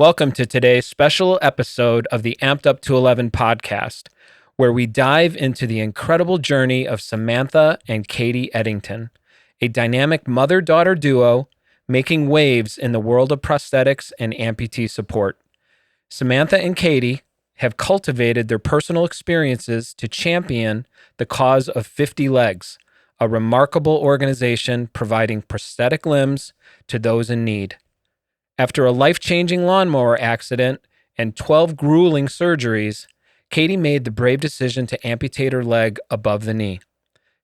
Welcome to today's special episode of the AMP'D UP211 podcast, where we dive into the incredible journey of Samantha and Katie Eddington, a dynamic mother-daughter duo making waves in the world of prosthetics and amputee support. Samantha and Katie have cultivated their personal experiences to champion the cause of 50 Legs, a remarkable organization providing prosthetic limbs to those in need. After a life-changing lawnmower accident and 12 grueling surgeries, Katie made the brave decision to amputate her leg above the knee.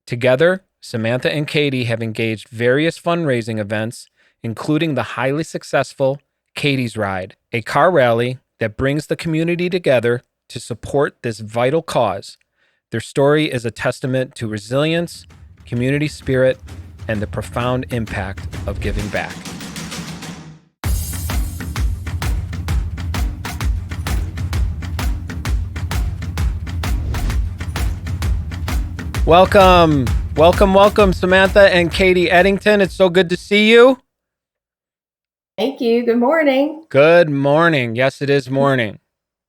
Together, Samantha and Katie have engaged various fundraising events, including the highly successful Katie's Ride, a car rally that brings the community together to support this vital cause. Their story is a testament to resilience, community spirit, and the profound impact of giving back. Welcome, Samantha and Katie Eddington. It's so good to see you. Thank you. Good morning. Good morning. Yes, it is morning.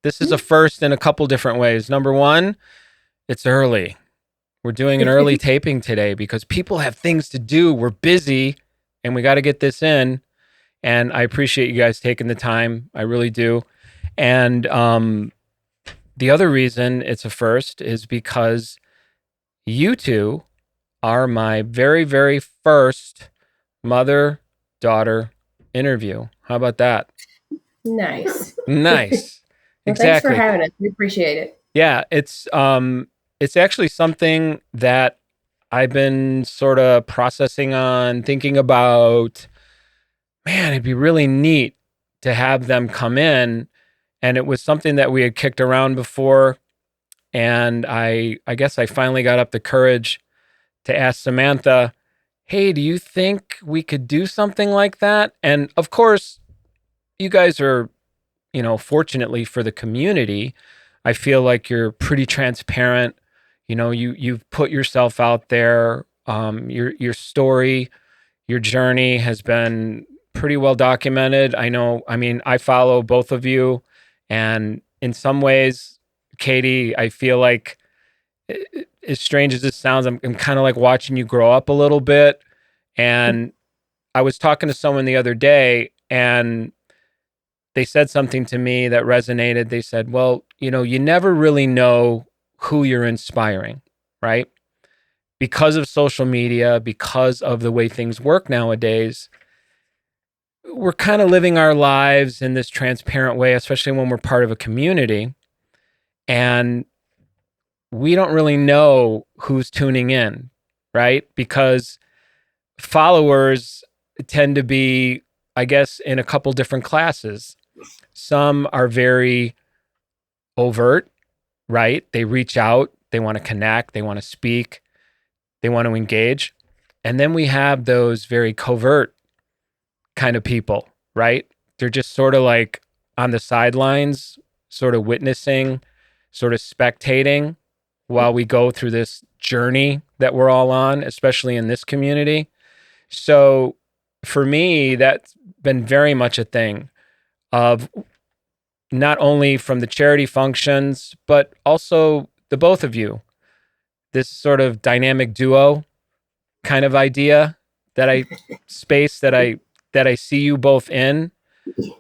This is a first in a couple different ways. Number one, it's early. We're doing an early taping today because people have things to do. We're busy and we got to get this in. And I appreciate you guys taking the time. I really do. And the other reason it's a first is because you two are my very, very first mother-daughter interview. How about that? Nice. Nice. Well, Exactly. Thanks for having us. We appreciate it. Yeah, it's actually something that I've been sort of processing on, thinking about. Man, it'd be really neat to have them come in. And it was something that we had kicked around before. And I guess I finally got up the courage to ask Samantha, hey, do you think we could do something like that? And of course, you guys are, fortunately for the community, I feel like you're pretty transparent. You've put yourself out there. Your story, your journey has been pretty well documented. I follow both of you. And in some ways, Katie, I feel like, as strange as this sounds, I'm kind of like watching you grow up a little bit. And I was talking to someone the other day and they said something to me that resonated. They said, well, you never really know who you're inspiring, right? Because of social media, because of the way things work nowadays, we're kind of living our lives in this transparent way, especially when we're part of a community. And we don't really know who's tuning in, right? Because followers tend to be, I guess, in a couple different classes. Some are very overt, right? They reach out, they want to connect, they want to speak, they want to engage. And then we have those very covert kind of people, right? They're just sort of like on the sidelines, sort of witnessing, sort of spectating while we go through this journey that we're all on, especially in this community. So for me, that's been very much a thing of not only from the charity functions, but also the both of you, this sort of dynamic duo kind of idea that I see you both in.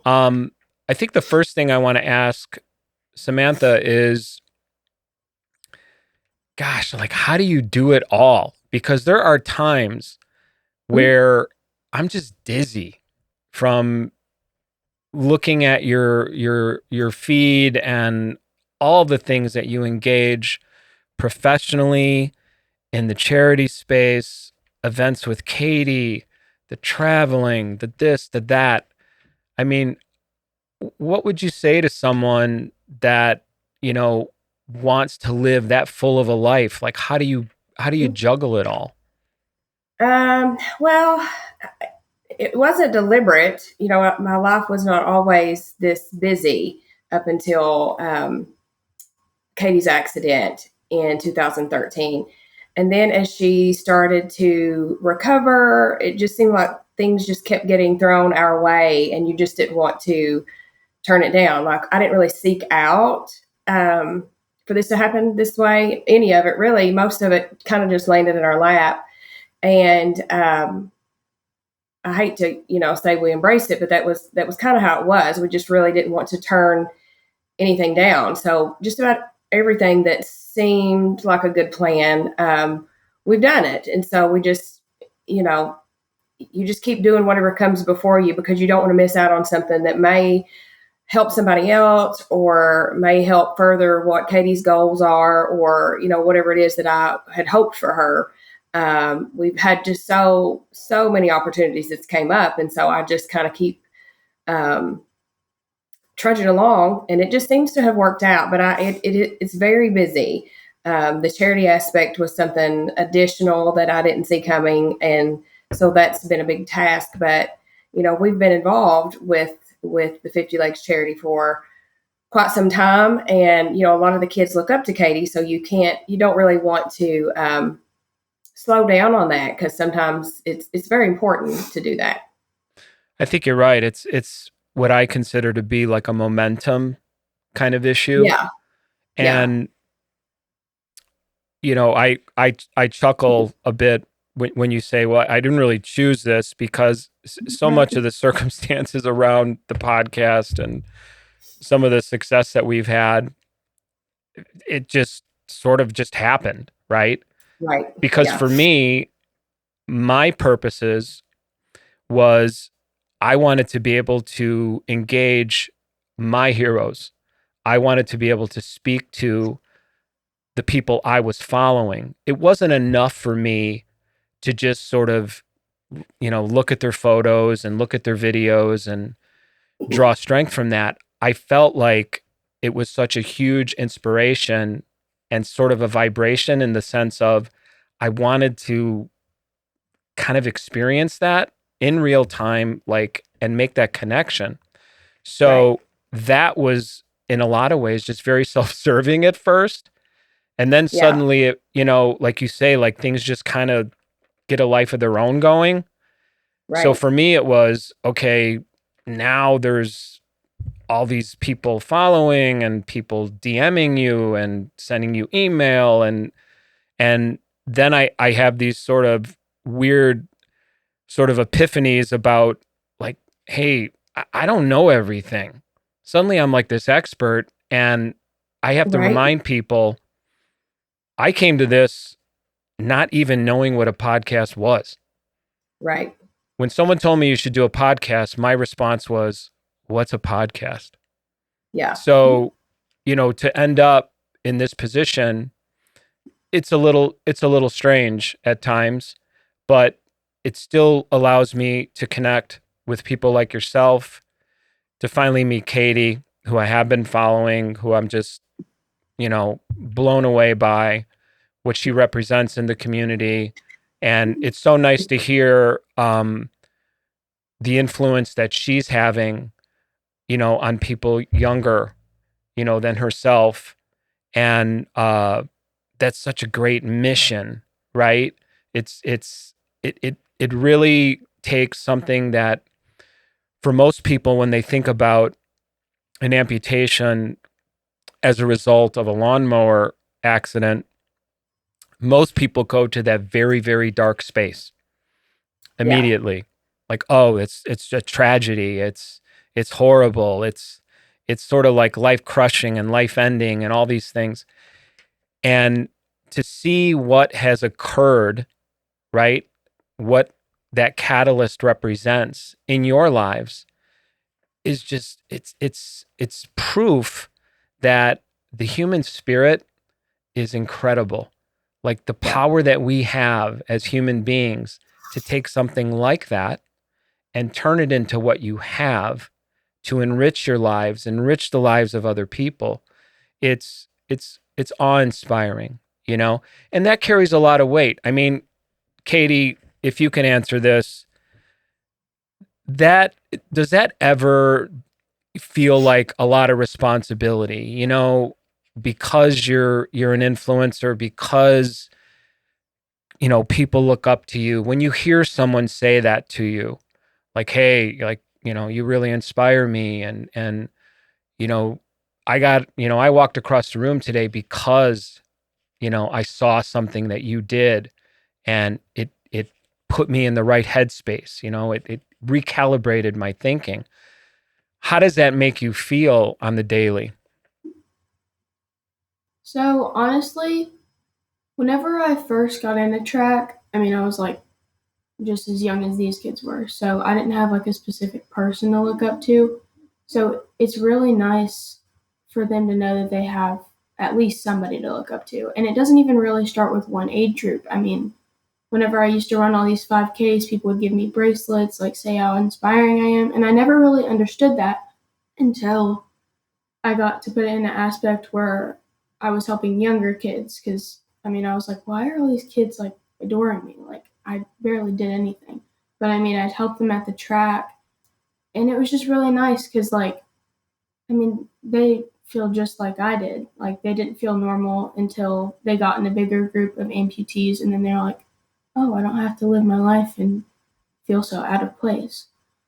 I think the first thing I want to ask Samantha is, gosh, like, how do you do it all? Because there are times where I'm just dizzy from looking at your feed and all the things that you engage professionally in the charity space, events with Katie, the traveling, the this, the that. I mean, what would you say to someone that, wants to live that full of a life? Like, how do you juggle it all? Well, it wasn't deliberate. My life was not always this busy up until Katie's accident in 2013. And then as she started to recover, it just seemed like things just kept getting thrown our way and you just didn't want to turn it down. Like, I didn't really seek out for this to happen this way. Any of it, really. Most of it kind of just landed in our lap. And I hate to, say we embraced it, but that was kind of how it was. We just really didn't want to turn anything down. So just about everything that seemed like a good plan, we've done it. And so we just, you just keep doing whatever comes before you, because you don't want to miss out on something that may help somebody else or may help further what Katie's goals are, or, whatever it is that I had hoped for her. We've had just so many opportunities that's came up. And so I just kind of keep trudging along, and it just seems to have worked out. But it's very busy. The charity aspect was something additional that I didn't see coming. And so that's been a big task. But, we've been involved with the 50 Legs charity for quite some time. And, a lot of the kids look up to Katie. So you don't really want to slow down on that, because sometimes it's very important to do that. I think you're right. It's what I consider to be like a momentum kind of issue. Yeah. And, I chuckle a bit when you say, well, I didn't really choose this, because so much of the circumstances around the podcast and some of the success that we've had, it just sort of just happened, right? Right. Because for me, my purposes was I wanted to be able to engage my heroes. I wanted to be able to speak to the people I was following. It wasn't enough for me to just sort of, look at their photos and look at their videos and draw strength from that. I felt like it was such a huge inspiration and sort of a vibration, in the sense of I wanted to kind of experience that in real time, and make that connection. So that was, in a lot of ways, just very self-serving at first. And then suddenly, it, like you say, like things just kind of get a life of their own going. Right. So for me, it was, okay, now there's all these people following and people DMing you and sending you email. And then I have these sort of weird sort of epiphanies about, like, hey, I don't know everything. Suddenly I'm like this expert, and I have to remind people I came to this not even knowing what a podcast was. Right. When someone told me you should do a podcast, my response was, what's a podcast? Yeah. So, to end up in this position, it's a little strange at times, but it still allows me to connect with people like yourself, to finally meet Katie, who I have been following, who I'm just, blown away by what she represents in the community. And it's so nice to hear the influence that she's having, on people younger, than herself. And that's such a great mission, right? It really takes something that, for most people, when they think about an amputation as a result of a lawnmower accident, most people go to that very, very dark space immediately. Like, oh, it's a tragedy. It's horrible. It's sort of like life crushing and life ending and all these things. And to see what has occurred, right? What that catalyst represents in your lives is just, it's proof that the human spirit is incredible. Like the power that we have as human beings to take something like that and turn it into what you have to enrich your lives, enrich the lives of other people. It's awe-inspiring, and that carries a lot of weight. I mean, Katie, if you can answer this, does that ever feel like a lot of responsibility, because you're an influencer, because, people look up to you? When you hear someone say that to you, like, hey, like, you really inspire me, and you know, I walked across the room today because, I saw something that you did, and it put me in the right headspace. It recalibrated my thinking. How does that make you feel on the daily? So honestly, whenever I first got into track, I mean, I was like just as young as these kids were. So I didn't have like a specific person to look up to. So it's really nice for them to know that they have at least somebody to look up to. And it doesn't even really start with one age group. I mean, whenever I used to run all these 5Ks, people would give me bracelets, like say how inspiring I am. And I never really understood that until I got to put it in an aspect where I was helping younger kids. Because, I mean, I was like, why are all these kids like adoring me? Like, I barely did anything. But I mean, I'd help them at the track. And it was just really nice because, like, I mean, they feel just like I did. Like, they didn't feel normal until they got in a bigger group of amputees. And then they're like, oh, I don't have to live my life and feel so out of place.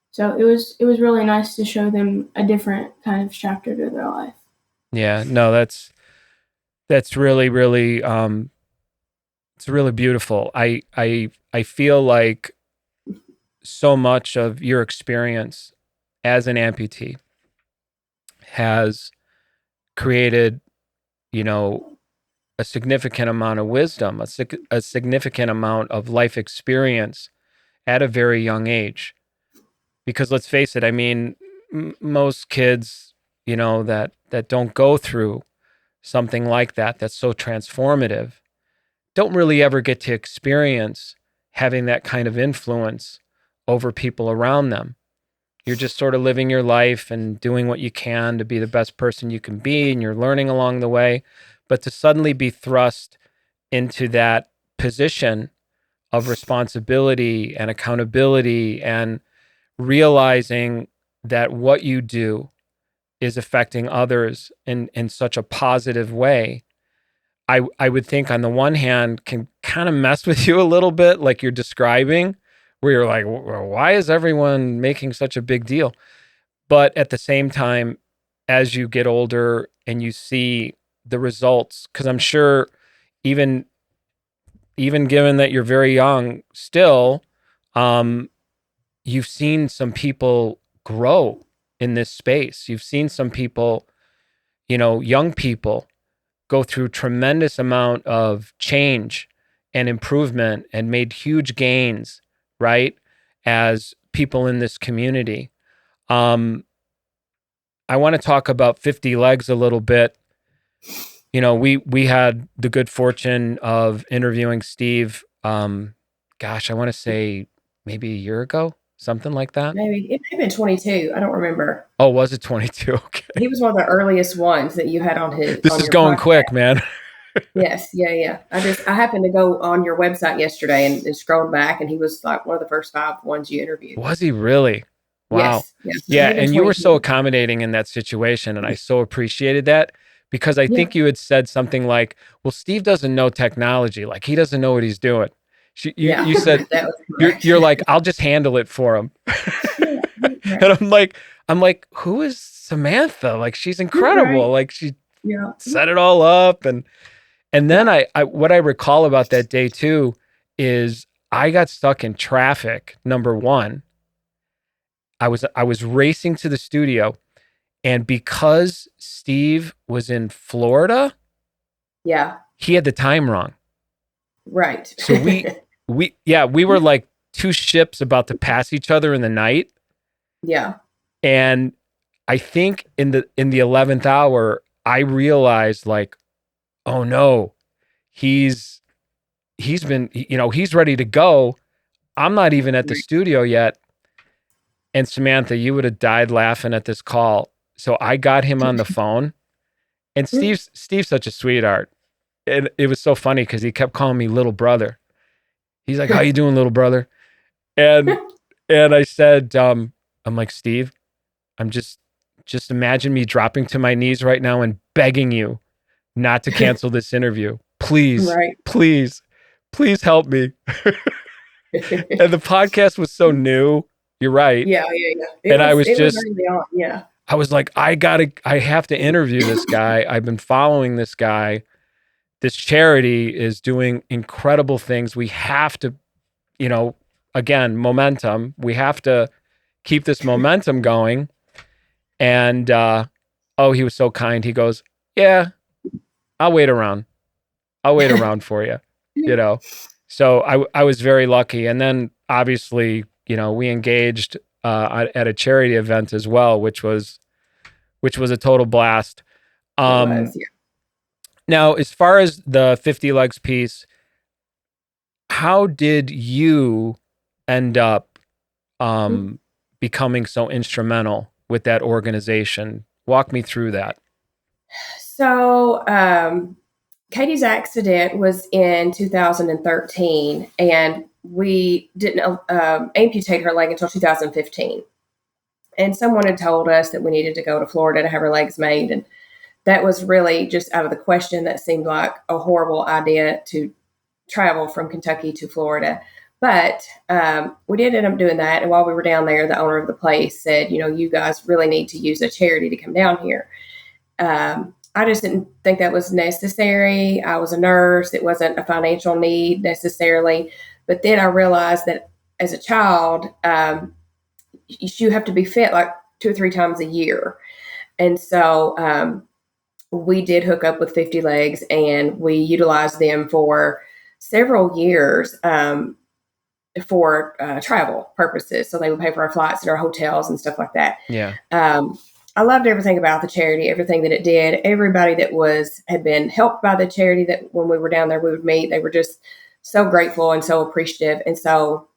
So it was really nice to show them a different kind of chapter to their life. Yeah, no, that's really, really, it's really beautiful. I feel like so much of your experience as an amputee has created, a significant amount of wisdom, a significant amount of life experience at a very young age. Because let's face it, I mean, most kids, that don't go through something like that, that's so transformative, don't really ever get to experience having that kind of influence over people around them. You're just sort of living your life and doing what you can to be the best person you can be, and you're learning along the way. But to suddenly be thrust into that position of responsibility and accountability and realizing that what you do is affecting others in such a positive way, I would think on the one hand can kind of mess with you a little bit, like you're describing, where you're like, well, why is everyone making such a big deal? But at the same time, as you get older and you see the results, because I'm sure even given that you're very young still, you've seen some people grow in this space. You've seen some people, young people, go through tremendous amount of change and improvement and made huge gains, right? As people in this community. I want to talk about 50 Legs a little bit. We had the good fortune of interviewing Steve, I want to say maybe a year ago, something like that. Maybe it may have been 22. I don't remember. Oh, was it 22? Okay. He was one of the earliest ones that you had on his. This is going podcast. Quick, man. Yes. Yeah. I happened to go on your website yesterday and scrolled back, and he was like one of the first 5 ones you interviewed. Was he really? Wow. Yes. Yeah. And you were so accommodating in that situation. And I so appreciated that, because I think you had said something like, well, Steve doesn't know technology. Like, he doesn't know what he's doing. You said, you're like, I'll just handle it for him. And I'm like, who is Samantha? Like, she's incredible. Right. Like, she set it all up. And then I what I recall about that day too is I got stuck in traffic. Number one, I was racing to the studio, and because Steve was in Florida, he had the time wrong. Right. So we were like 2 ships about to pass each other in the night. Yeah. And I think in the 11th hour, I realized, like, oh no, he's been, he's ready to go. I'm not even at the studio yet. And Samantha, you would have died laughing at this call. So I got him on the phone, and Steve's such a sweetheart. And it was so funny because he kept calling me little brother. He's like, how you doing, little brother? And I said, I'm like, Steve, I'm just imagine me dropping to my knees right now and begging you not to cancel this interview. Please, please help me. And the podcast was so new. You're right. Yeah. I was just, I was like, I have to interview this guy. I've been following this guy. This charity is doing incredible things. We have to, again, momentum. We have to keep this momentum going. And, he was so kind. He goes, yeah, I'll wait around. I'll wait around for you, So I was very lucky. And then obviously, we engaged at a charity event as well, which was a total blast. It was, yeah. Now, as far as the 50 legs piece, how did you end up becoming so instrumental with that organization? Walk me through that. So, Katie's accident was in 2013, and we didn't amputate her leg until 2015. And someone had told us that we needed to go to Florida to have her legs made. And that was really just out of the question. That seemed like a horrible idea to travel from Kentucky to Florida. But we did end up doing that. And while we were down there, the owner of the place said, you guys really need to use a charity to come down here. I just didn't think that was necessary. I was a nurse. It wasn't a financial need necessarily. But then I realized that as a child, you have to be fit like 2 or 3 times a year. And so we did hook up with 50 Legs, and we utilized them for several years for travel purposes. So they would pay for our flights and our hotels and stuff like that. Yeah. I loved everything about the charity, everything that it did. Everybody that had been helped by the charity, that when we were down there, we would meet. They were just so grateful and so appreciative. And so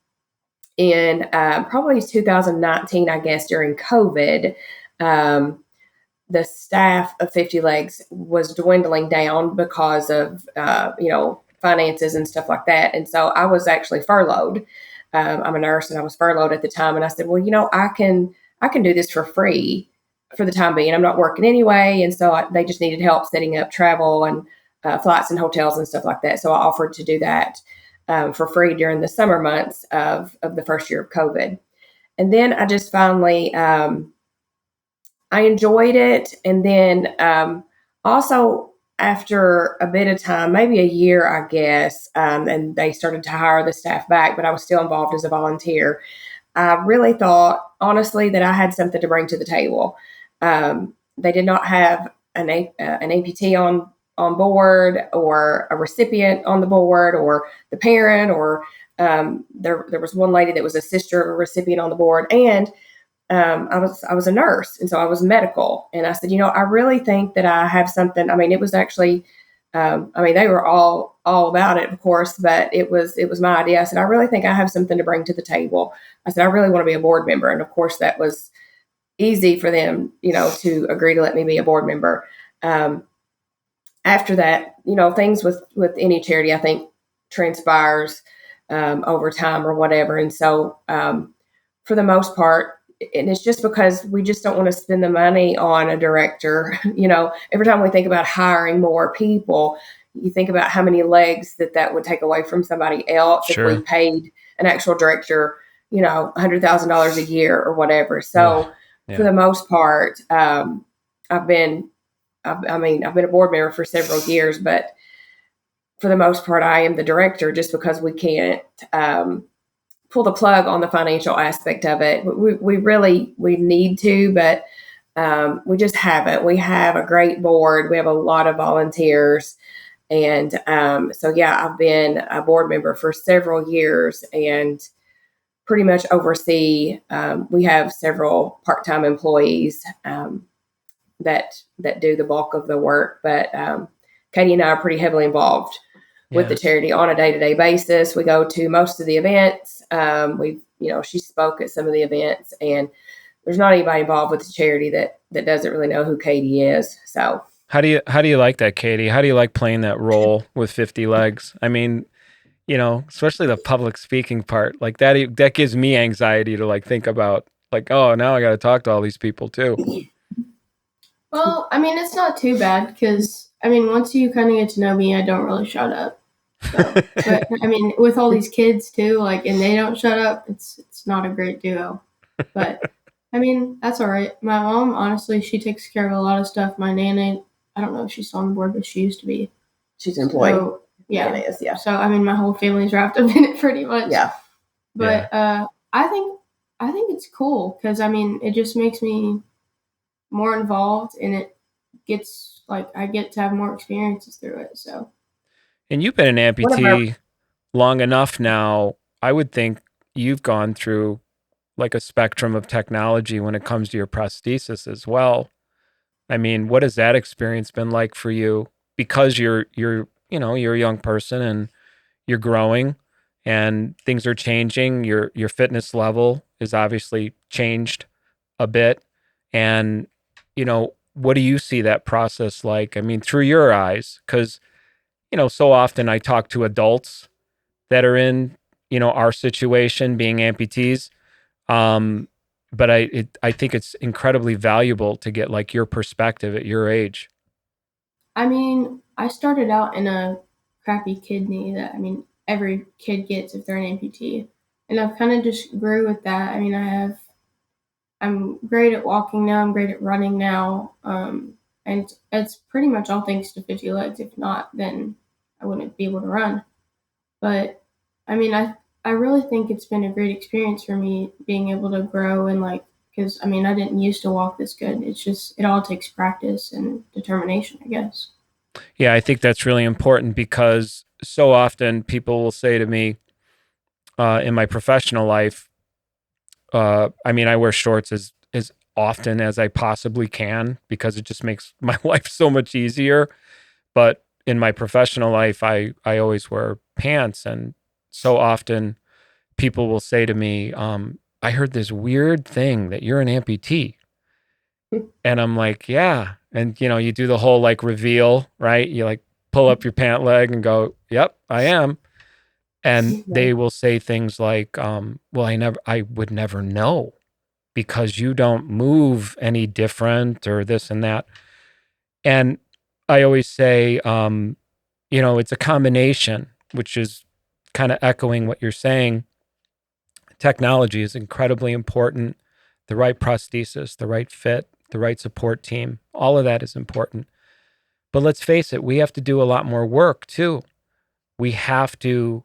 in probably 2019, I guess, during COVID, the staff of 50 Legs was dwindling down because of, finances and stuff like that. And so I was actually furloughed. I'm a nurse, and I was furloughed at the time. And I said, well, I can do this for free for the time being. I'm not working anyway. And so they just needed help setting up travel and flights and hotels and stuff like that. So I offered to do that for free during the summer months of the first year of COVID. And then I just finally, I enjoyed it. And then also after a bit of time, maybe a year, I guess, and they started to hire the staff back, but I was still involved as a volunteer. I really thought, honestly, that I had something to bring to the table. They did not have an amputee on board, or a recipient on the board, or the parent, or there was one lady that was a sister of a recipient on the board. And I was a nurse, and so I was medical. And I said, I really think that I have something. I mean, it was actually, they were all about it, of course, but it was my idea. I said, I really think I have something to bring to the table. I said, I really want to be a board member. And of course, that was easy for them, to agree to let me be a board member. After that, things with any charity, I think, transpires over time or whatever. And so for the most part, and it's just because we just don't want to spend the money on a director. Every time we think about hiring more people, you think about how many legs that would take away from somebody else. Sure. If we paid an actual director, $100,000 a year or whatever. So for the most part, I've been a board member for several years, but for the most part, I am the director, just because we can't pull the plug on the financial aspect of it. We need to, but we just haven't. We have a great board. We have a lot of volunteers. And I've been a board member for several years and pretty much oversee. We have several part-time employees that do the bulk of the work. But Katie and I are pretty heavily involved with the charity on a day-to-day basis. We go to most of the events. She spoke at some of the events, and there's not anybody involved with the charity that doesn't really know who Katie is. So how do you like that, Katie? How do you like playing that role with 50 Legs? I mean, especially the public speaking part, like that gives me anxiety to think about, oh, now I got to talk to all these people too. Well, it's not too bad, because once you kind of get to know me, I don't really shut up. So, but with all these kids too, and they don't shut up, it's not a great duo. But I mean, that's all right. My mom, honestly, she takes care of a lot of stuff. My nana, I don't know if she's still on board, but she used to be. She's employed. So, yeah. Nana is, yeah. So, I mean, my whole family's wrapped up in it pretty much. Yeah. But I think it's cool because, I mean, it just makes me more involved, and it gets, like, I get to have more experiences through it, so. And you've been an amputee long enough now. I would think you've gone through like a spectrum of technology when it comes to your prosthesis as well. I mean, what has that experience been like for you? Because you're you know, you're a young person and you're growing and things are changing. Your fitness level is obviously changed a bit. And, you know, what do you see that process like? I mean, through your eyes, because, you know, so often I talk to adults that are in, you know, our situation being amputees. But I think it's incredibly valuable to get like your perspective at your age. I mean, I started out in a crappy kidney that, I mean, every kid gets if they're an amputee. And I've kind of just grew with that. I mean, I'm great at walking now. I'm great at running now. And it's pretty much all thanks to 50 legs. If not, then I wouldn't be able to run. But I mean, I really think it's been a great experience for me being able to grow and like, because I mean, I didn't used to walk this good. It's just, it all takes practice and determination, I guess. Yeah, I think that's really important because so often people will say to me in my professional life, I mean, I wear shorts as often as I possibly can because it just makes my life so much easier. But in my professional life, I always wear pants. And so often people will say to me, I heard this weird thing that you're an amputee. And I'm like, yeah. And, you know, you do the whole like reveal, right? You like pull up your pant leg and go, yep, I am. And they will say things like, well, I would never know because you don't move any different or this and that. And I always say, you know, it's a combination, which is kind of echoing what you're saying. Technology is incredibly important. The right prosthesis, the right fit, the right support team, all of that is important. But let's face it, we have to do a lot more work too. We have to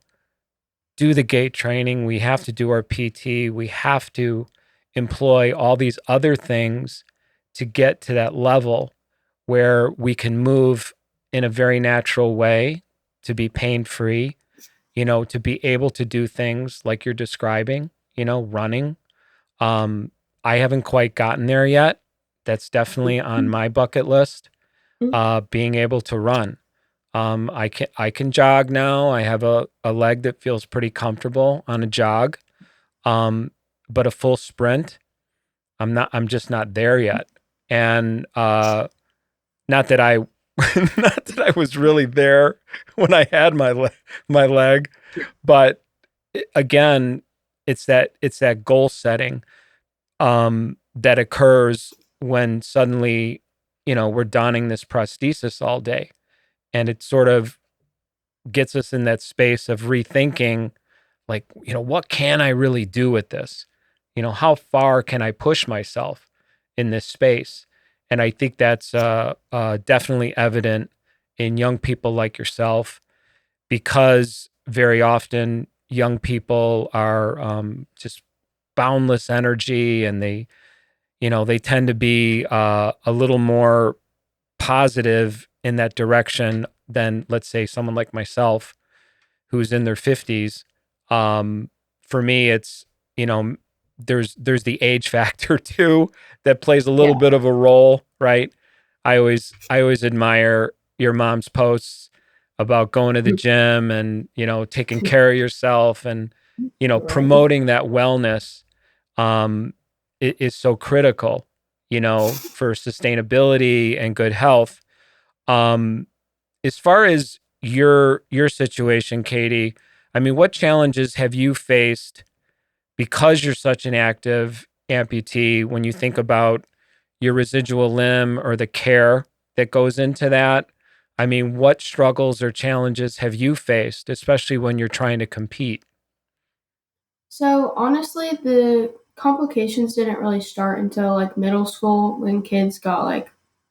do the gait training. We have to do our PT. We have to employ all these other things to get to that level where we can move in a very natural way, to be pain-free, you know, to be able to do things like you're describing, you know, running. I haven't quite gotten there yet. That's definitely on my bucket list, being able to run. I can jog now. I have a leg that feels pretty comfortable on a jog. But a full sprint, I'm just not there yet. And not that I not that I was really there when I had my leg, but again, it's that goal setting that occurs when suddenly, you know, we're donning this prosthesis all day. And it sort of gets us in that space of rethinking, like, you know, what can I really do with this? You know, how far can I push myself in this space? And I think that's definitely evident in young people like yourself, because very often young people are just boundless energy, and they, you know, they tend to be a little more positive in that direction than, let's say, someone like myself who's in their 50s. For me, it's, you know, there's the age factor too that plays a little bit of a role, right? I always admire your mom's posts about going to the gym and, you know, taking care of yourself and, you know, promoting that wellness is so critical, you know, for sustainability and good health. As far as your situation, Katie, I mean, what challenges have you faced because you're such an active amputee when you think about your residual limb or the care that goes into that? I mean, what struggles or challenges have you faced, especially when you're trying to compete? So honestly, the complications didn't really start until like middle school when kids got like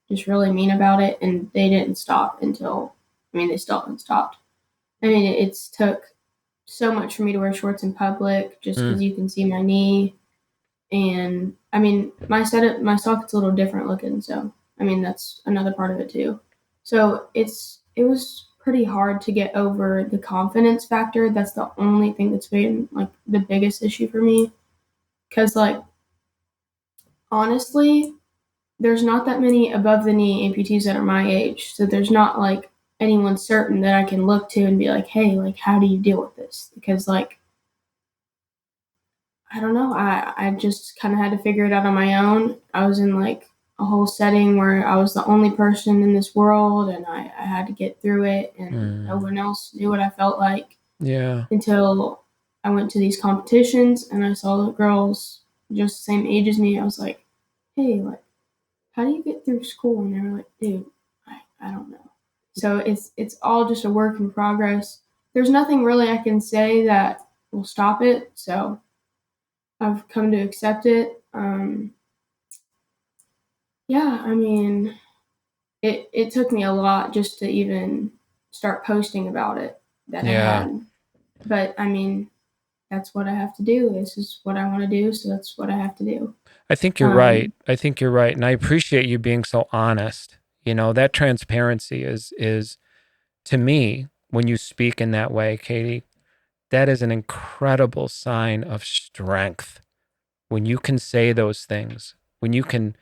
just really mean about it, and they didn't stop until, I mean, they still haven't stopped. I mean, it's took so much for me to wear shorts in public just because you can see my knee. And I mean, my socket's a little different looking, so I mean that's another part of it too. So it was pretty hard to get over the confidence factor. That's the only thing that's been like the biggest issue for me, because like honestly, there's not that many above the knee amputees that are my age, so there's not like anyone certain that I can look to and be like, hey, like how do you deal with this? Because like I don't know. I just kind of had to figure it out on my own. I was in like a whole setting where I was the only person in this world, and I had to get through it, and no one else knew what I felt like. Yeah. Until I went to these competitions and I saw the girls just the same age as me. I was like, hey, like, how do you get through school? And they were like, dude, I don't know. So it's all just a work in progress. There's nothing really I can say that will stop it. So I've come to accept it. Yeah, I mean, it took me a lot just to even start posting about it that I had. But I mean, that's what I have to do. This is what I want to do, so that's what I have to do. I think you're right. I think you're right. And I appreciate you being so honest. You know, that transparency is to me, when you speak in that way, Katie, that is an incredible sign of strength. When you can say those things, when you can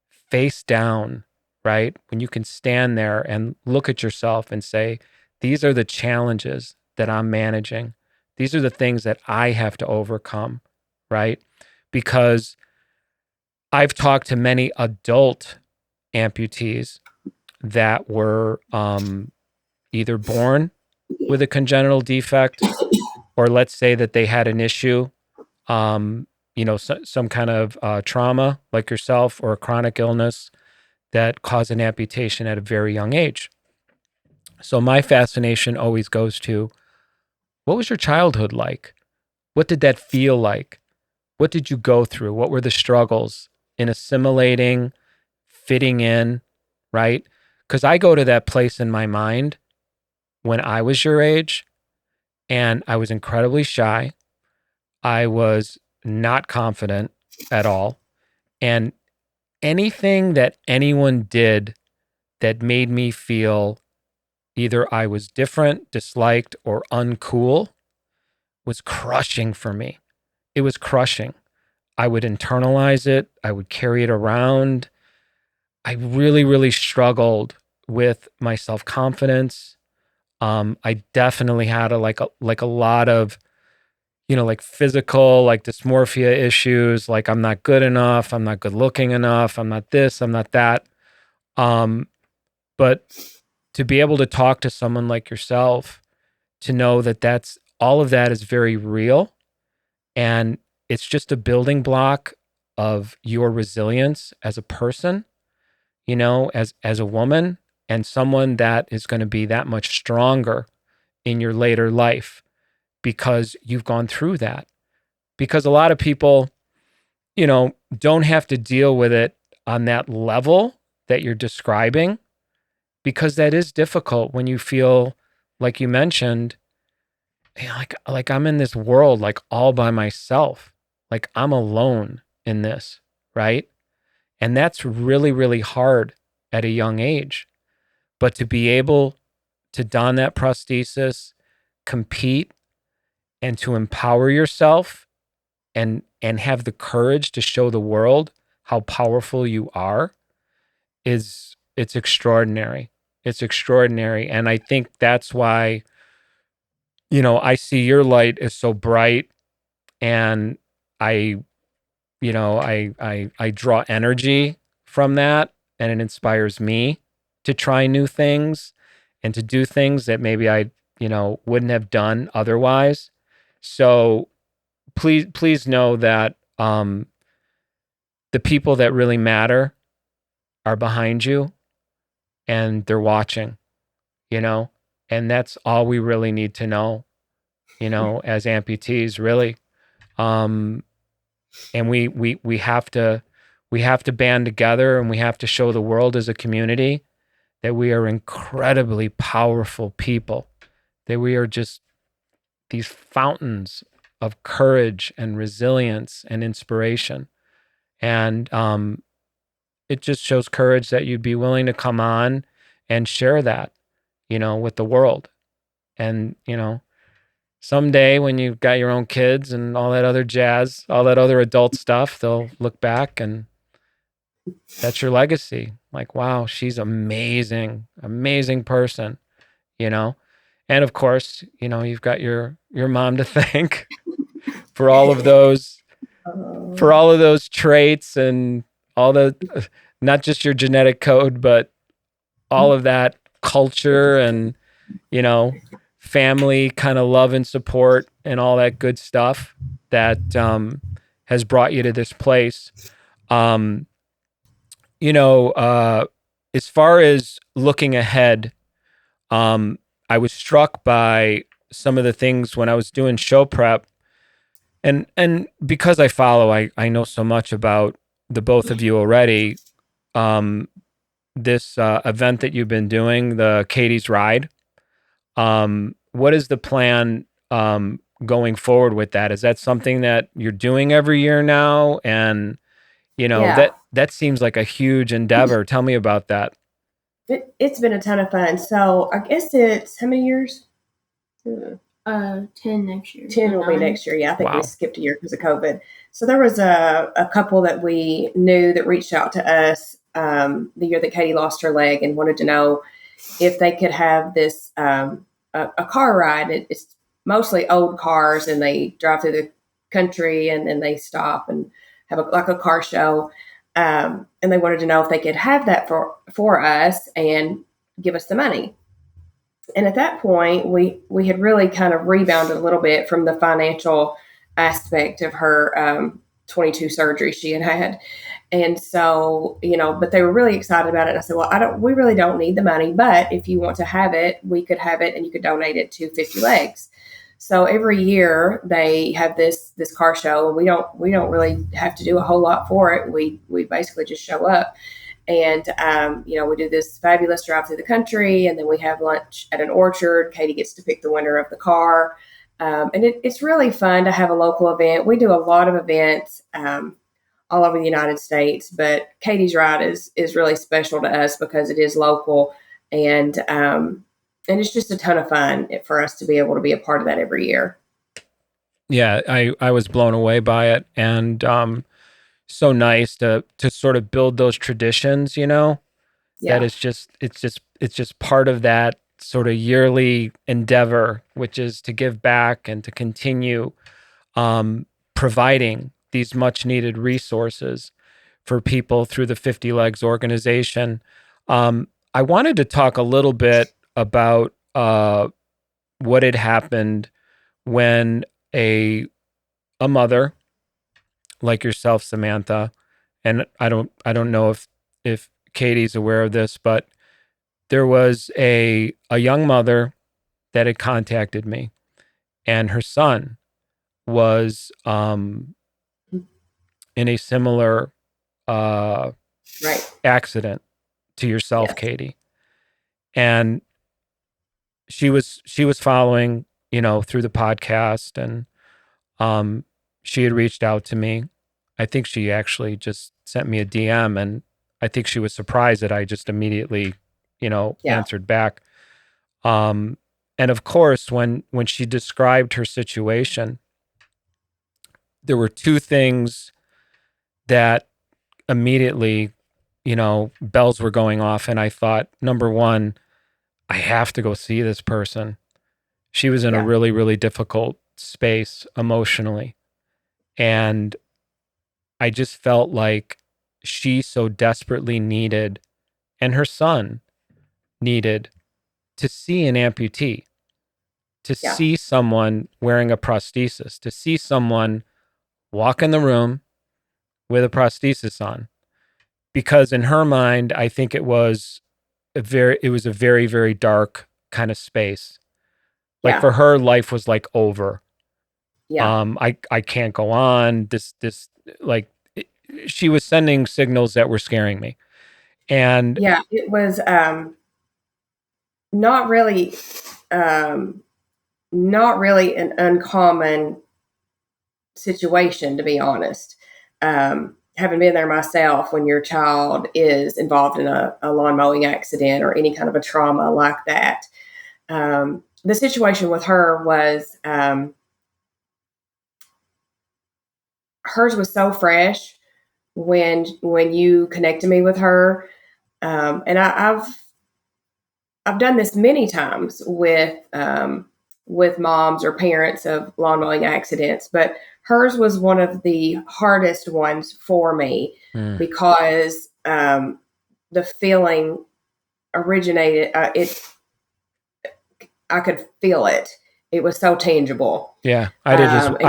face down, right? When you can stand there and look at yourself and say, these are the challenges that I'm managing. These are the things that I have to overcome, right? Because I've talked to many adult amputees that were either born with a congenital defect, or let's say that they had an issue, some kind of trauma like yourself, or a chronic illness that caused an amputation at a very young age. So my fascination always goes to, what was your childhood like? What did that feel like? What did you go through? What were the struggles in assimilating, fitting in, right? Because I go to that place in my mind when I was your age, and I was incredibly shy. I was not confident at all. And anything that anyone did that made me feel either I was different, disliked, or uncool was crushing for me. It was crushing. I would internalize it. I would carry it around. I really, really struggled with my self-confidence. I definitely had a lot of, like physical, like dysmorphia issues. Like, I'm not good enough. I'm not good looking enough. I'm not this. I'm not that. But to be able to talk to someone like yourself, to know that all of that is very real, and it's just a building block of your resilience as a person, as a woman, and someone that is going to be that much stronger in your later life because you've gone through that. Because a lot of people, don't have to deal with it on that level that you're describing, because that is difficult when you feel, like you mentioned, like I'm in this world, like all by myself, like I'm alone in this, right? And that's really, really hard at a young age. But to be able to don that prosthesis, compete, and to empower yourself, and have the courage to show the world how powerful you are, it's extraordinary. It's extraordinary. And I think that's why, I see your light is so bright, and I, I draw energy from that, and it inspires me to try new things and to do things that maybe I, wouldn't have done otherwise. So please know that the people that really matter are behind you, and they're watching, and that's all we really need to know, as amputees, really. And we have to band together, and we have to show the world as a community that we are incredibly powerful people, that we are just these fountains of courage and resilience and inspiration. And it just shows courage that you'd be willing to come on and share that, with the world. And, someday when you've got your own kids and all that other jazz, all that other adult stuff, they'll look back and that's your legacy. Like, wow, she's amazing, amazing person, And of course, you've got your mom to thank for all of those traits and all the, not just your genetic code, but all of that culture and, family kind of love and support and all that good stuff that has brought you to this place. As far as looking ahead, I was struck by some of the things when I was doing show prep, and because I follow, I know so much about the both of you already. This event that you've been doing, the Katie's Ride. What is the plan going forward with that? Is that something that you're doing every year now? And that seems like a huge endeavor. Tell me about that. It's been a ton of fun. So I guess it's how many years? 10 next year. 10 will be next year. Yeah, I think we skipped a year because of COVID. So there was a couple that we knew that reached out to us the year that Katie lost her leg and wanted to know if they could have this a car ride. It's mostly old cars, and they drive through the country, and then they stop and have a car show. And they wanted to know if they could have that for us and give us the money. And at that point, we had really kind of rebounded a little bit from the financial aspect of her 22 surgeries she had. And so, but they were really excited about it. And I said, well, we really don't need the money, but if you want to have it, we could have it and you could donate it to 50 Legs. So every year they have this car show, and we don't really have to do a whole lot for it. We basically just show up, and we do this fabulous drive through the country, and then we have lunch at an orchard. Katie gets to pick the winner of the car, and it's really fun to have a local event. We do a lot of events all over the United States, but Katie's Ride is really special to us because it is local, and it's just a ton of fun for us to be able to be a part of that every year. Yeah, I was blown away by it, and so nice to sort of build those traditions, Yeah. That it's just part of that sort of yearly endeavor, which is to give back and to continue providing these much needed resources for people through the 50 Legs organization. I wanted to talk a little bit about what had happened when a mother like yourself, Samantha, and I don't know if Katie's aware of this, but there was a young mother that had contacted me, and her son was in a similar accident to yourself, yes. Katie. And she was following, through the podcast, and she had reached out to me. I think she actually just sent me a DM, and I think she was surprised that I just immediately, answered back. And of course, when she described her situation, there were two things that immediately, bells were going off. And I thought, number one, I have to go see this person. She was in a really, really difficult space emotionally. And I just felt like she so desperately needed, and her son needed, to see an amputee, to see someone wearing a prosthesis, to see someone walk in the room with a prosthesis on. Because in her mind, I think it was a very, very dark kind of space. Like for her, life was like over. Yeah. I can't go on. Like, she was sending signals that were scaring me. And Yeah, it was not really um, not really an uncommon situation, to be honest. Having been there myself, when your child is involved in a lawn mowing accident or any kind of a trauma like that, the situation with her was hers was so fresh when you connected me with her, and I've done this many times with moms or parents of lawn mowing accidents, but hers was one of the hardest ones for me because the feeling originated. I could feel it. It was so tangible. yeah, I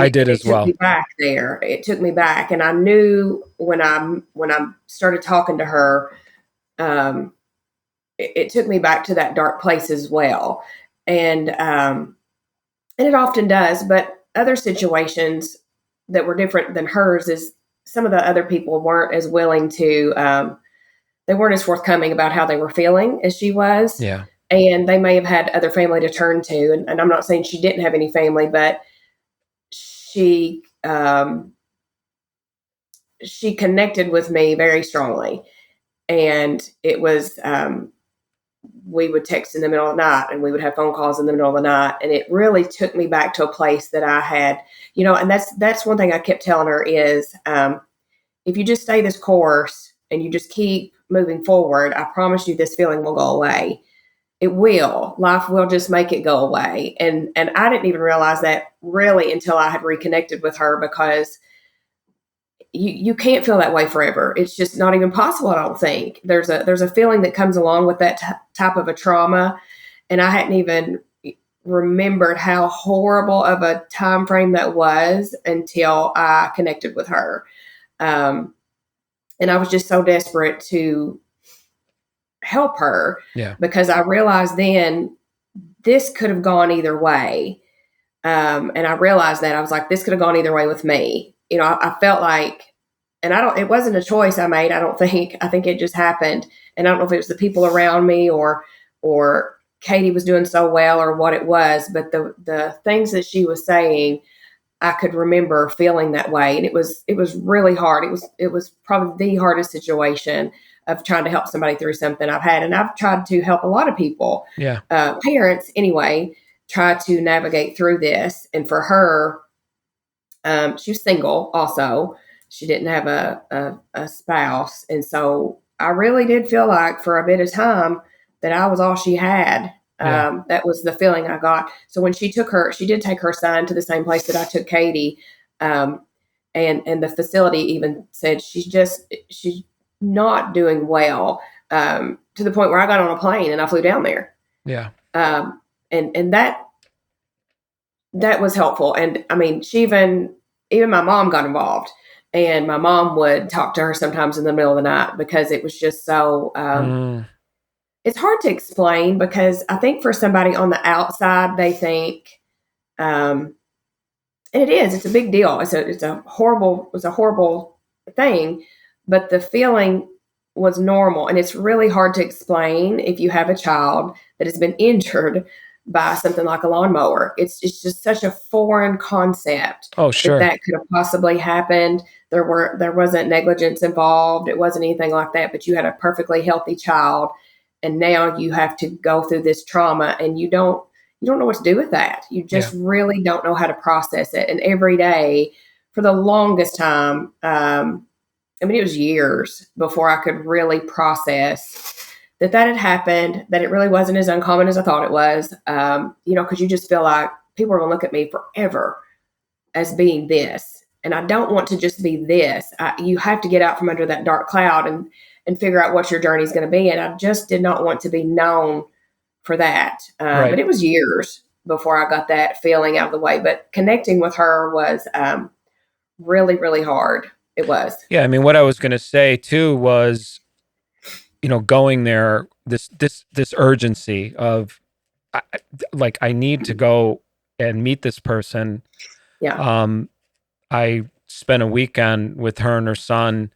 did as well. It took me back there. It took me back, and I knew when I started talking to her. It took me back to that dark place as well. And it often does, but other situations that were different than hers is some of the other people weren't as willing to, they weren't as forthcoming about how they were feeling as she was. Yeah. And they may have had other family to turn to. And I'm not saying she didn't have any family, but she connected with me very strongly. And it was, we would text in the middle of the night and we would have phone calls in the middle of the night. And it really took me back to a place that I had, and that's one thing I kept telling her is, if you just stay this course and you just keep moving forward, I promise you this feeling will go away. It will. Life will just make it go away. And I didn't even realize that really until I had reconnected with her, because you can't feel that way forever. It's just not even possible. I don't think there's a feeling that comes along with that type of a trauma. And I hadn't even remembered how horrible of a time frame that was until I connected with her. And I was just so desperate to help her, because I realized then this could have gone either way. And I realized that I was like, this could have gone either way with me. I felt like, and it wasn't a choice I made. I think it just happened. And I don't know if it was the people around me or Katie was doing so well or what it was, but the things that she was saying, I could remember feeling that way. And it was really hard. It was probably the hardest situation of trying to help somebody through something I've had. And I've tried to help a lot of people, parents anyway, try to navigate through this. And for her, she was single also. She didn't have a spouse. And so I really did feel like for a bit of time that I was all she had. That was the feeling I got. So when she did take her son to the same place that I took Katie. And the facility even said she's not doing well, to the point where I got on a plane and I flew down there. Yeah. And that was helpful. And I mean, she even my mom got involved, and my mom would talk to her sometimes in the middle of the night, because it was just so, it's hard to explain, because I think for somebody on the outside, they think, and it's a big deal. It's a horrible thing, but the feeling was normal. And it's really hard to explain if you have a child that has been injured by something like a lawnmower. It's just such a foreign concept. Oh, sure. That could have possibly happened. There wasn't negligence involved. It wasn't anything like that, but you had a perfectly healthy child. And now you have to go through this trauma, and you don't know what to do with that. You just really don't know how to process it. And every day for the longest time, it was years before I could really process that had happened, that it really wasn't as uncommon as I thought it was. Because you just feel like people are going to look at me forever as being this. And I don't want to just be this. You have to get out from under that dark cloud and figure out what your journey is going to be. And I just did not want to be known for that. Right. But it was years before I got that feeling out of the way. But connecting with her was really, really hard. It was. Yeah. I mean, what I was going to say too was, going there, this urgency of, I need to go and meet this person. Yeah. I spent a weekend with her and her son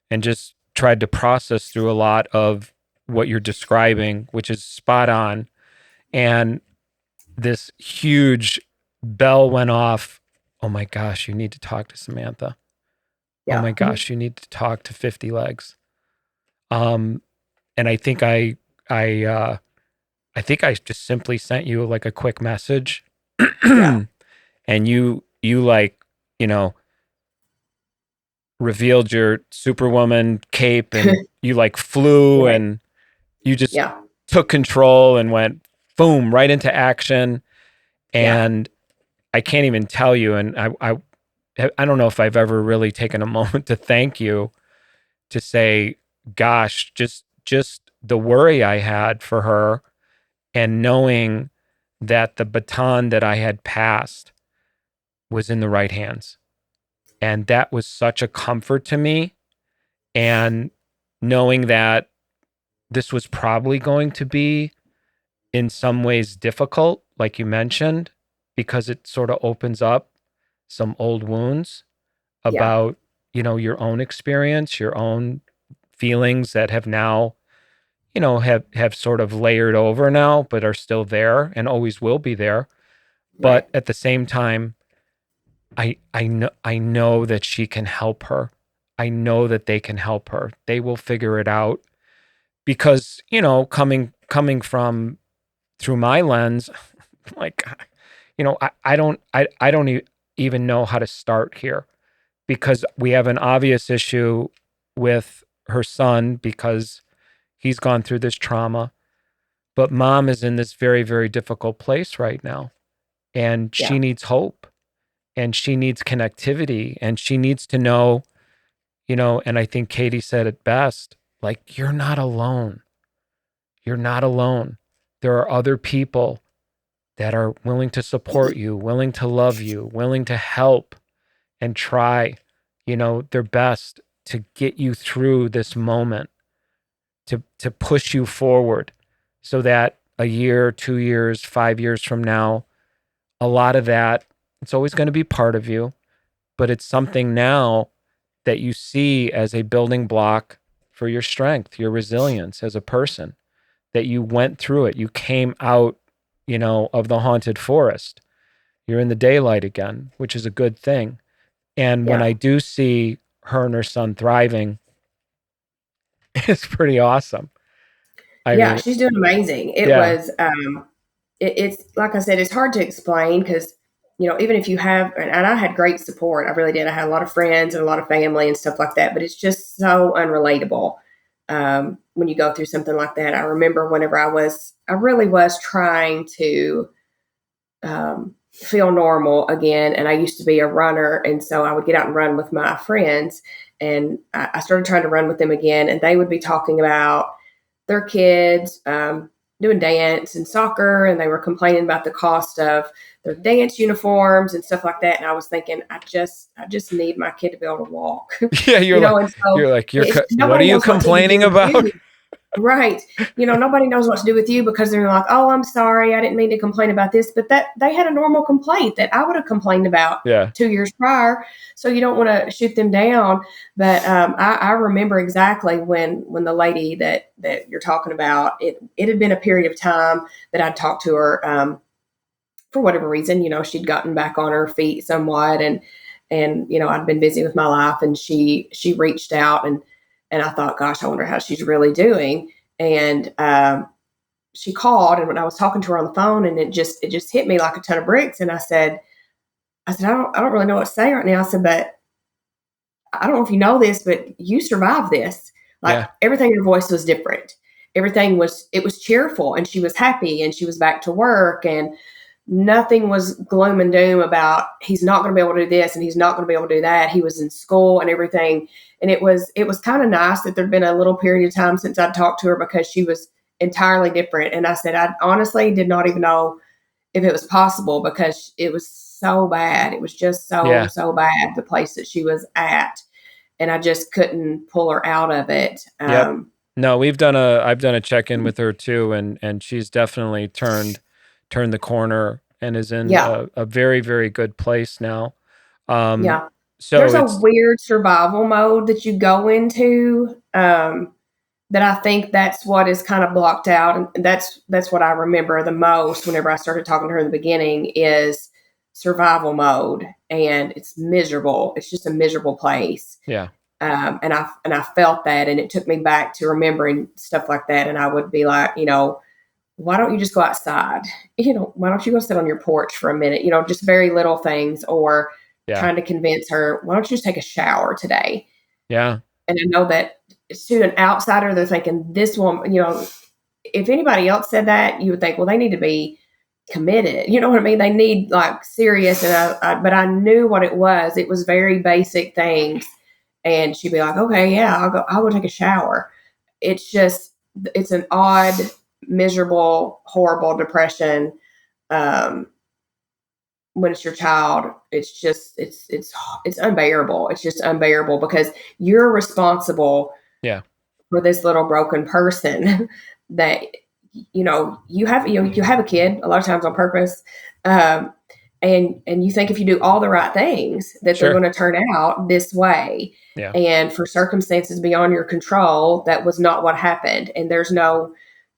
and just tried to process through a lot of what you're describing, which is spot on. And this huge bell went off. Oh my gosh, you need to talk to Samantha. Oh Yeah. my gosh, you need to talk to 50 Legs. And I think I think I just simply sent you like a quick message. Yeah. And you like, you know, revealed your Superwoman cape and you like flew Right. and you just Yeah. took control and went boom right into action. Yeah. And I can't even tell you. And I don't know if I've ever really taken a moment to thank you, to say, gosh, just the worry I had for her and knowing that the baton that I had passed was in the right hands. And that was such a comfort to me. And knowing that this was probably going to be in some ways difficult, like you mentioned, because it sort of opens up some old wounds Yeah. about, you know, your own experience, your own feelings that have now, you know, have sort of layered over now, but are still there and always will be there. Right. But at the same time, I know that she can help her. I know that they can help her. They will figure it out because, you know, coming from through my lens, like, you know, I don't even know how to start here because we have an obvious issue with her son because he's gone through this trauma, but mom is in this very, very difficult place right now and she Yeah. needs hope and she needs connectivity and she needs to know, you know, and I think Katie said it best, like, you're not alone. You're not alone. There are other people that are willing to support you, willing to love you, willing to help and try, you know, their best to get you through this moment, to push you forward so that a year, 2 years, 5 years from now, a lot of that, it's always going to be part of you, but it's something now that you see as a building block for your strength, your resilience as a person, that you went through it. You came out, you know, of the haunted forest. You're in the daylight again, which is a good thing. And when Yeah. I do see her and her son thriving, it's pretty awesome. I Yeah. mean, She's doing amazing. It yeah, was, it's like I said, it's hard to explain because, you know, even if you have, and I had great support, I really did. I had a lot of friends and a lot of family and stuff like that, but it's just so unrelatable when you go through something like that. I remember whenever I really was trying to feel normal again. And I used to be a runner. And so I would get out and run with my friends. And I started trying to run with them again. And they would be talking about their kids doing dance and soccer. And they were complaining about the cost of their dance uniforms and stuff like that. And I was thinking, I just need my kid to be able to walk, yeah. And so What are nobody you knows what to even do complaining with about? you. Right. Nobody knows what to do with you because they're like, oh, I'm sorry. I didn't mean to complain about this. But that they had a normal complaint that I would have complained about Yeah. 2 years prior. So you don't want to shoot them down. But I remember exactly when the lady that you're talking about, it had been a period of time that I'd talked to her for whatever reason. She'd gotten back on her feet somewhat and I'd been busy with my life and she reached out and I thought, gosh, I wonder how she's really doing. And she called, and when I was talking to her on the phone, and it just hit me like a ton of bricks. And I said, I don't really know what to say right now. I said, but I don't know if you know this, but you survived this. Like Yeah. everything in her voice was different. It was cheerful, and she was happy, and she was back to work, and nothing was gloom and doom about he's not going to be able to do this and he's not going to be able to do that. He was in school and everything. And it was kind of nice that there'd been a little period of time since I'd talked to her because she was entirely different. And I said, I honestly did not even know if it was possible because it was so bad. It was just Yeah. so bad, the place that she was at. And I just couldn't pull her out of it. Yep. No, I've done a check-in with her too. And she's definitely turned the corner and is in Yeah. a very, very good place now. Yeah. So There's a weird survival mode that you go into, that I think that's what is kind of blocked out. And that's what I remember the most whenever I started talking to her in the beginning is survival mode. And it's miserable. It's just a miserable place. Yeah. And I felt that, and it took me back to remembering stuff like that. And I would be like, why don't you just go outside? Why don't you go sit on your porch for a minute? Just very little things, or trying to convince her, why don't you just take a shower today? Yeah. And I know that to an outsider, they're thinking this woman, if anybody else said that, you would think, well, they need to be committed. You know what I mean? They need like serious. And but I knew what it was. It was very basic things. And she'd be like, okay, yeah, I'll go take a shower. It's an odd, miserable, horrible depression. When it's your child, it's unbearable. It's just unbearable because you're responsible for this little broken person that, you have a kid a lot of times on purpose. And you think if you do all the right things that they're going to turn out this way. Yeah. And for circumstances beyond your control, that was not what happened. And there's no,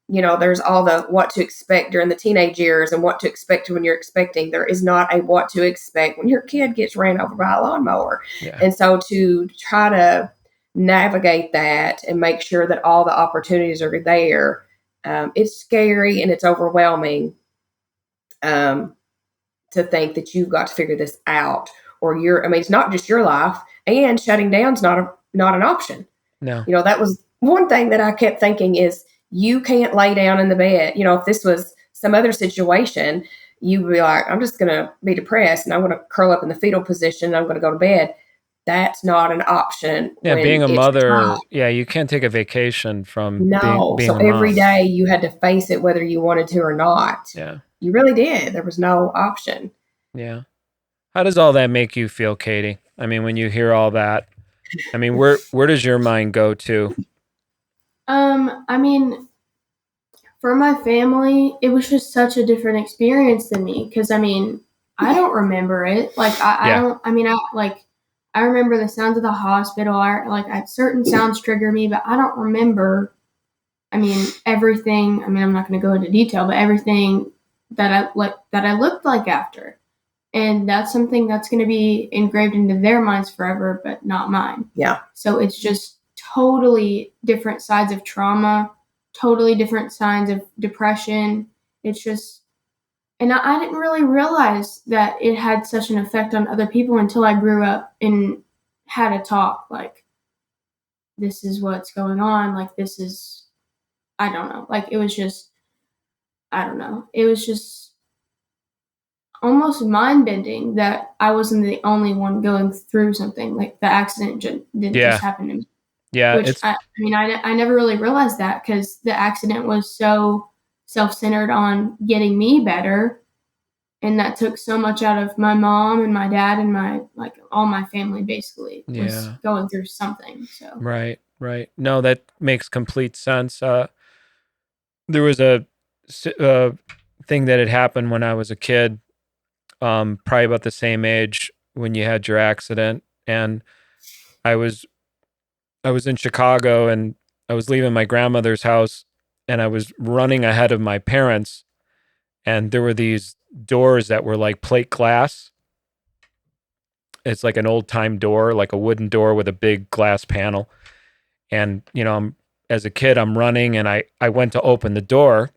there's all the what to expect during the teenage years and what to expect when you're expecting. There is not a what to expect when your kid gets ran over by a lawnmower. Yeah. And so to try to navigate that and make sure that all the opportunities are there, it's scary and it's overwhelming to think that you've got to figure this out, or it's not just your life, and shutting down's not an option. No. That was one thing that I kept thinking is, you can't lay down in the bed. If this was some other situation, you'd be like, I'm just going to be depressed and I'm going to curl up in the fetal position and I'm going to go to bed. That's not an option. Yeah, being a mother, you can't take a vacation from being so every day you had to face it whether you wanted to or not. Yeah. You really did. There was no option. Yeah. How does all that make you feel, Katie? I mean, when you hear all that, I mean, where does your mind go to? I mean, for my family, it was just such a different experience than me. Cause I mean, I don't remember it. Like, I remember the sounds of the hospital. Certain sounds trigger me, but I don't remember, everything. I'm not going to go into detail, but everything that I looked like after. And that's something that's going to be engraved into their minds forever, but not mine. Yeah. So it's just totally different sides of trauma, totally different signs of depression. It's just, and I didn't really realize that it had such an effect on other people until I grew up and had a talk like, this is what's going on. Like, this is, I don't know. Like, it was just, I don't know. It was just almost mind-bending that I wasn't the only one going through something. Like, the accident didn't just happen to me. Yeah. Which I never really realized that because the accident was so self-centered on getting me better. And that took so much out of my mom and my dad and all my family basically was going through something. So Right. No, that makes complete sense. There was a thing that had happened when I was a kid, probably about the same age when you had your accident. And I was in Chicago and I was leaving my grandmother's house and I was running ahead of my parents, and there were these doors that were like plate glass. It's like an old time door, like a wooden door with a big glass panel. And, as a kid, I'm running and I went to open the door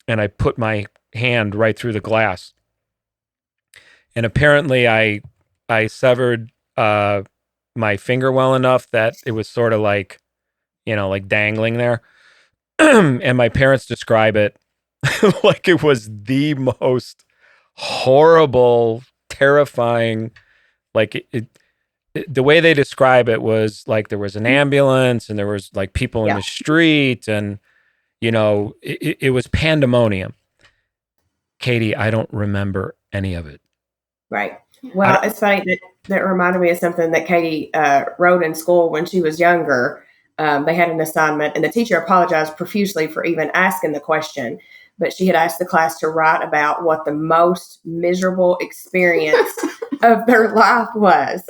and I put my hand right through the glass. And apparently I severed my finger well enough that it was sort of like, like dangling there. And my parents describe it like it was the most horrible, terrifying, like the way they describe it was like there was an ambulance and there was like people in the street and, it was pandemonium. Katie, I don't remember any of it. Right. Well, it's funny that reminded me of something that Katie wrote in school when she was younger. They had an assignment and the teacher apologized profusely for even asking the question. but she had asked the class to write about what the most miserable experience of their life was.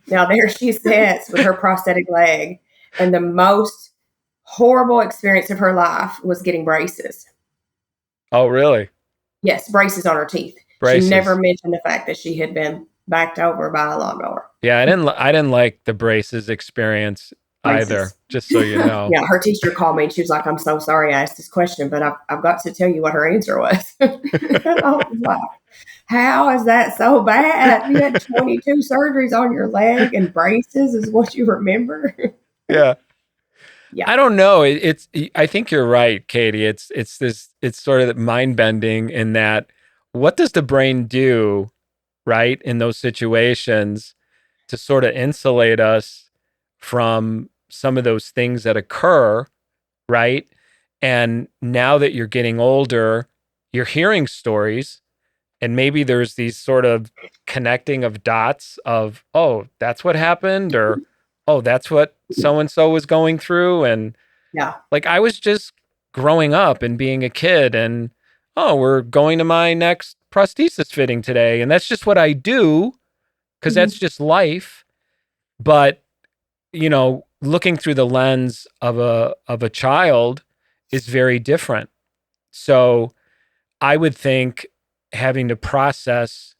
Now, there she sits with her prosthetic leg, and the most horrible experience of her life was getting braces. Oh, really? Yes, braces on her teeth. Braces. She never mentioned the fact that she had been backed over by a lawnmower. Yeah, I didn't like the braces experience either, just so you know. Yeah, her teacher called me and she was like, I'm so sorry I asked this question, but I've got to tell you what her answer was. I was like, how is that so bad? You had 22 surgeries on your leg and braces is what you remember? Yeah. Yeah. I don't know. I think you're right, Katie. It's sort of mind bending in that what does the brain do, right, in those situations to sort of insulate us from some of those things that occur, right? And now that you're getting older, you're hearing stories, and maybe there's these sort of connecting of dots of, oh, that's what happened, or oh, that's what so-and-so was going through. And Yeah. like I was just growing up and being a kid and, oh, we're going to my next prosthesis fitting today. And that's just what I do because that's just life. But, you know, looking through the lens of a child is very different. So I would think having to process,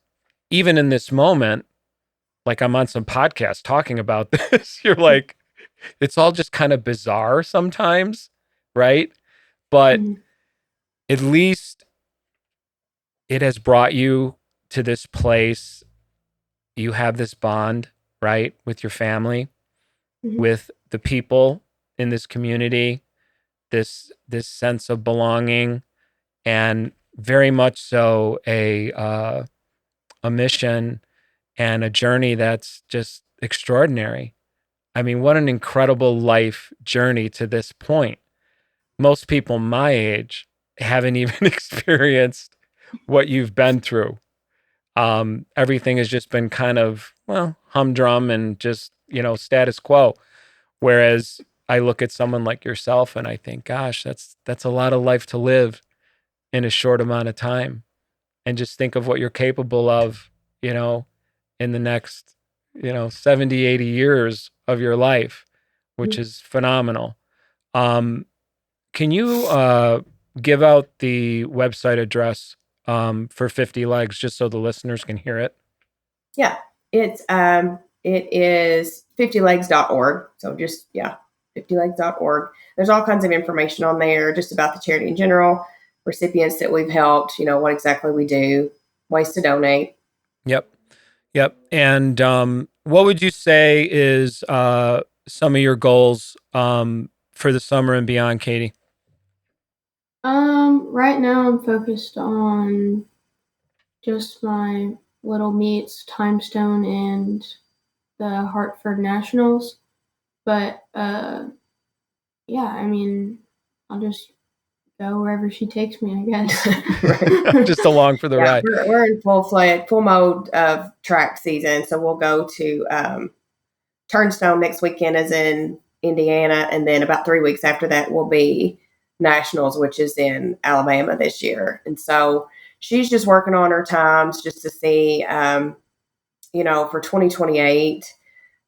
even in this moment, like I'm on some podcast talking about this, you're like, it's all just kind of bizarre sometimes, right? But at least it has brought you to this place. You have this bond, right, with your family, with the people in this community, this sense of belonging, and very much so a mission and a journey that's just extraordinary. I mean, what an incredible life journey to this point. Most people my age haven't even experienced what you've been through. Everything has just been kind of, well, humdrum and just, you know, status quo. Whereas I look at someone like yourself and I think, gosh, that's a lot of life to live in a short amount of time. And just think of what you're capable of, you know, in the next, 70, 80 years of your life, which is phenomenal. Can you give out the website address for 50 Legs just so the listeners can hear it? Yeah, it is 50legs.org. So just, 50legs.org. There's all kinds of information on there just about the charity in general, recipients that we've helped, what exactly we do, ways to donate. Yep. And what would you say is some of your goals for the summer and beyond, Katie? Right now I'm focused on just my little meets, Timestone, and the Hartford Nationals. But yeah, I mean, I'll just go wherever she takes me, I guess. Right. Just along for the ride. We're in full mode of track season. So we'll go to Turnstone next weekend is in Indiana. And then about 3 weeks after that will be Nationals, which is in Alabama this year. And so she's just working on her times just to see, for 2028,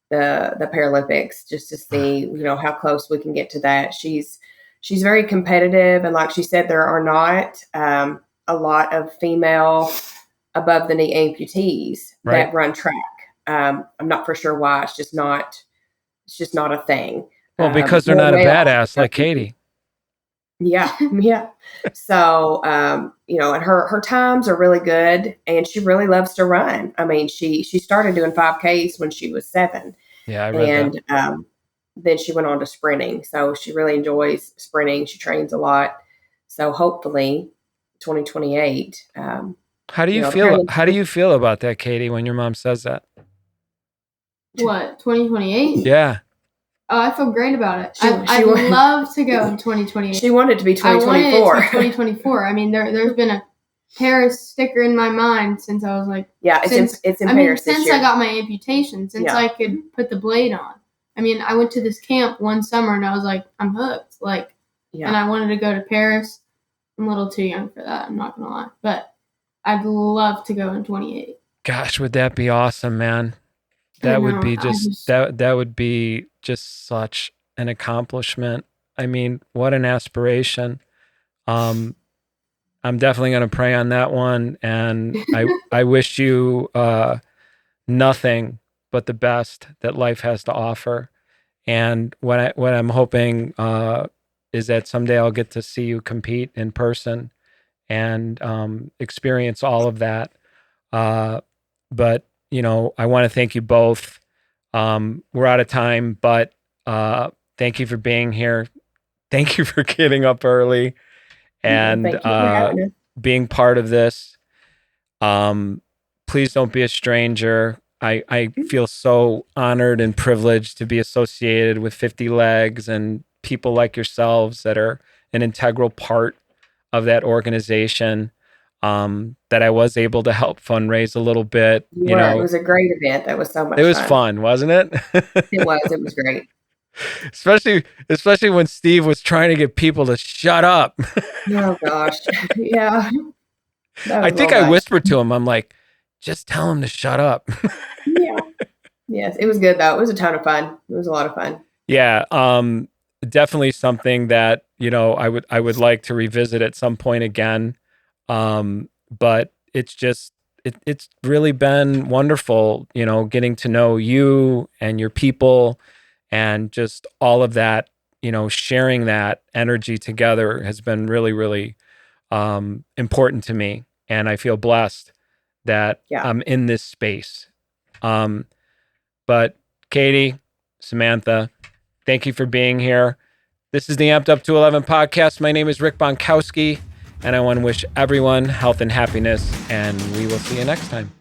the Paralympics, just to see, how close we can get to that. She's very competitive. And like she said, there are not a lot of female above the knee amputees that run track. I'm not for sure why. It's just not a thing. Well, because they're not a badass like Katie. Yeah. So, and her times are really good and she really loves to run. I mean, she started doing 5Ks when she was 7. Yeah, I read that. Then she went on to sprinting. So she really enjoys sprinting. She trains a lot. So hopefully 2028. How do you feel? How do you feel about that, Katie, when your mom says that? What, 2028? Yeah. Oh, I feel great about it. I'd love to go in 2028. She wanted to be 2024. I wanted it to be 2024. I mean, there's been a Paris sticker in my mind since I was like, it's in Paris this since year. I got my amputation, since I could put the blade on. I mean, I went to this camp one summer and I was like, I'm hooked. And I wanted to go to Paris. I'm a little too young for that, I'm not going to lie. But I'd love to go in 28. Gosh, would that be awesome, man? That would be that would be just such an accomplishment. I mean, what an aspiration. I'm definitely going to pray on that one. And I wish you nothing but the best that life has to offer. And what I'm hoping is that someday I'll get to see you compete in person and experience all of that. But, you know, I want to thank you both. We're out of time, but thank you for being here. Thank you for getting up early and being part of this. Please don't be a stranger. I feel so honored and privileged to be associated with 50 Legs and people like yourselves that are an integral part of that organization, that I was able to help fundraise a little bit. You know, it was a great event. That was so much fun. It was fun, wasn't it? It was great. Especially when Steve was trying to get people to shut up. Oh gosh. Yeah. I think I whispered to him, I'm like, just tell him to shut up. Yeah. Yes, it was good though. It was a ton of fun. It was a lot of fun. Yeah. Definitely something that, you know, I would like to revisit at some point again. But it's just, it's really been wonderful, you know, getting to know you and your people and just all of that, you know, sharing that energy together has been really, really important to me. And I feel blessed that I'm in this space. But Katie, Samantha, thank you for being here. This is the Amp'd UP211 podcast. My name is Rick Bontkowski, and I want to wish everyone health and happiness, and we will see you next time.